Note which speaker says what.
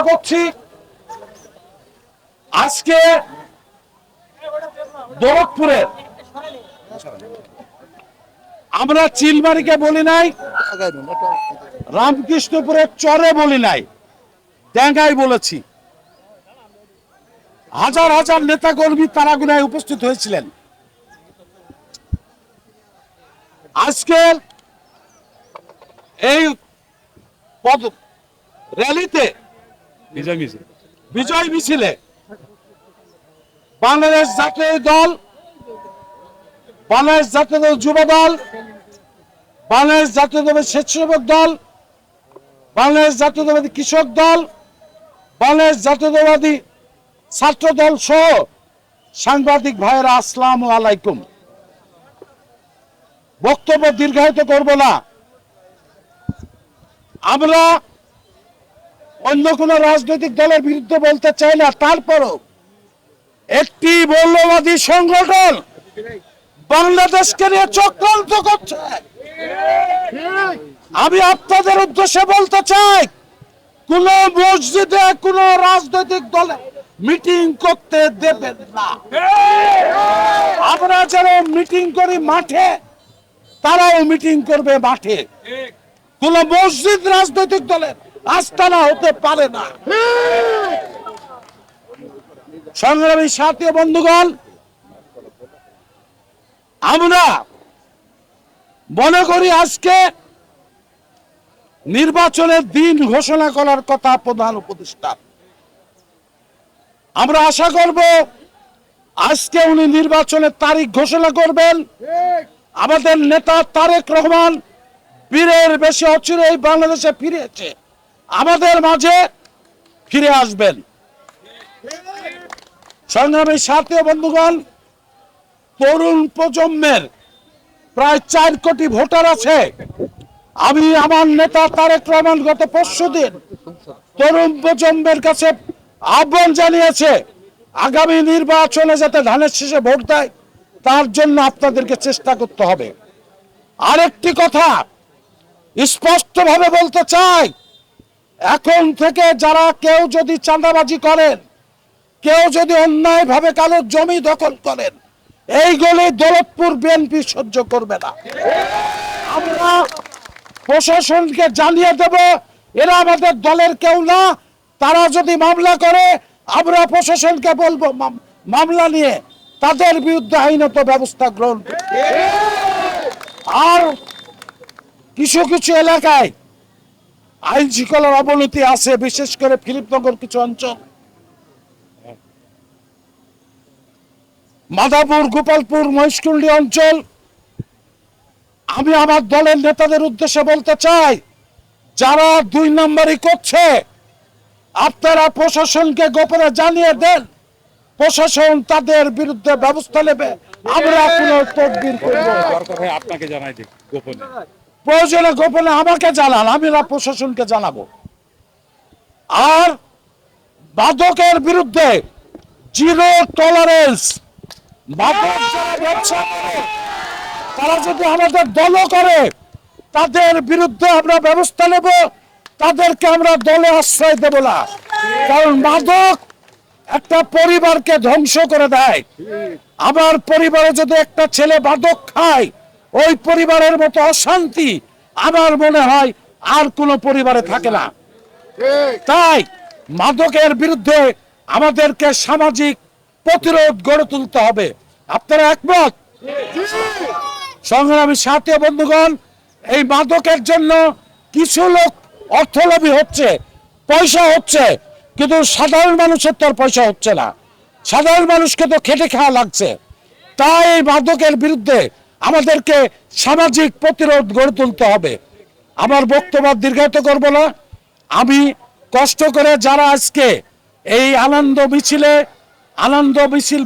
Speaker 1: করছি আজকে দৌলতপুরের আমরা চিলমারিকে বলি নাই, রামকৃষ্ণপুরের চরে বলি নাই, ড্যাঙ্গাই বলেছি। হাজার হাজার নেতা কর্মী তারাগুনায় উপস্থিত হয়েছিলেন। আজকের এই র্যালিতে বিজয় মিছিলে বাংলাদেশ জাতীয় দল, বাংলাদেশ জাতীয় দল যুব দল, বাংলাদেশ জাতীয়তাবাদী স্বেচ্ছাসেবক দল, বাংলাদেশ জাতীয়তাবাদী কৃষক দল, বাংলাদেশ জাতীয়তাবাদী ছাত্র দল সহ সাংবাদিক ভাইয়েরা, আসসালামু আলাইকুম। বক্তব্য দীর্ঘায়িত করব না। আমরা অন্য কোন রাজনৈতিক দলের বিরুদ্ধে বলতে চাই না, তারপরও একটি মৌলবাদী সংগঠন বাংলাদেশকে নিয়ে চক্রান্ত করছে। আমি আপনাদের উদ্দেশ্যে বলতে চাই, কোন মসজিদে কোন রাজনৈতিক দলে মিটিং করতে দেবেন না। আমরা যারা মিটিং করি মাঠে, তারাও মিটিং করবে মাঠে। কোন মসজিদ রাজনৈতিক দলের আস্তানা হতে পারে না। সংগ্রামী সাথী বন্ধুগণ, আমরা মনে করি আজকে নির্বাচনের দিন ঘোষণা করার কথা প্রধান উপদেষ্টা। আমরা আশা করব আজকে উনি নির্বাচনের তারিখ ঘোষণা করবেন। আমাদের নেতা তারেক রহমান বীরের বেশি অচিরেই বাংলাদেশে ফিরেছে, আমাদের মাঝে ফিরে আসবেন। সংগ্রামী সাথী বন্ধুগণ, তরুণ প্রজন্মের প্রায় 4 কোটি ভোটার আছে। আমি আমার নেতা তারেক রহমান গত পরশুদিন তরুণ প্রজন্মের কাছে আহ্বান জানিয়েছে, আগামী নির্বাচনে যাতে ধানের শীষে ভোট দেয়, তার জন্য আপনাদেরকে চেষ্টা করতে হবে। আরেকটি কথা স্পষ্টভাবে বলতে চাই, এখন থেকে যারা কেউ যদি চাঁদাবাজি করেন, কেউ যদি অন্যায়ভাবে কারো জমি দখল করেন, এইগুলি দৌলতপুর বিএনপি সহ্য করবে না। আমরা প্রশাসনকে জানিয়ে দেব, এরা আমাদের দলের কেউ না। তারা যদি মামলা করে, আমরা প্রশাসনকে বলবো মামলা নিয়ে তাদের বিরুদ্ধে আইনত ব্যবস্থা গ্রহণ করতে। আর কিছু কিছু এলাকায় আইন শৃঙ্খলার অবনতি আছে, বিশেষ করে ফিলিপনগর কিছু অঞ্চল, মাদাপুর, গোপালপুর, মহেশকুন্ডি অঞ্চল। আমি আমার দলের নেতাদের উদ্দেশ্যে বলতে চাই, যারা 2 নম্বরই করছে, আপনারা প্রশাসনকে গোপনে জানিয়ে দেন, প্রশাসন তাদের বিরুদ্ধে ব্যবস্থা নেবে। আমরা কোনো তদবির করব না।
Speaker 2: আপনাকে জানাই দিই গোপনে,
Speaker 1: প্রয়োজনে গোপনে আমাকে জানান, আমি প্রশাসনকে জানাবো। আর মাদকের বিরুদ্ধে জিরো টলারেন্স। মাদক যারা ব্যবসা করে, তারা যদি আমাদের দলও করে, তাদের বিরুদ্ধে আমরা ব্যবস্থা নেব। তাদেরকে আমরা দলে আশ্রয় দেব না, কারণ মাদক একটা পরিবারকে ধ্বংস করে দেয়। আমার পরিবারে যদি একটা ছেলে মাদক খায়, ওই পরিবারের মতো অশান্তি আমার মনে হয় আর কোন পরিবারে থাকে না। তাই মাদকের বিরুদ্ধে আমাদেরকে সামাজিক প্রতিরোধ গড়ে তুলতে হবে। আপনারা একমত? সংগ্রামী সাথী বন্ধুগণ, এই মাদকের জন্য কিছু লোক অর্থলোভী হচ্ছে, পয়সা হচ্ছে, কিন্তু সাধারণ মানুষের তো পয়সা হচ্ছে না। সাধারণ মানুষকে তো খেটে খাওয়া লাগছে। তাই এই মাদকের বিরুদ্ধে আমাদেরকে সামাজিক প্রতিরোধ গড়ে তুলতে হবে। আমার বক্তব্য দীর্ঘায়িত করব না। আমি কষ্ট করে যারা আজকে এই আনন্দ মিছিল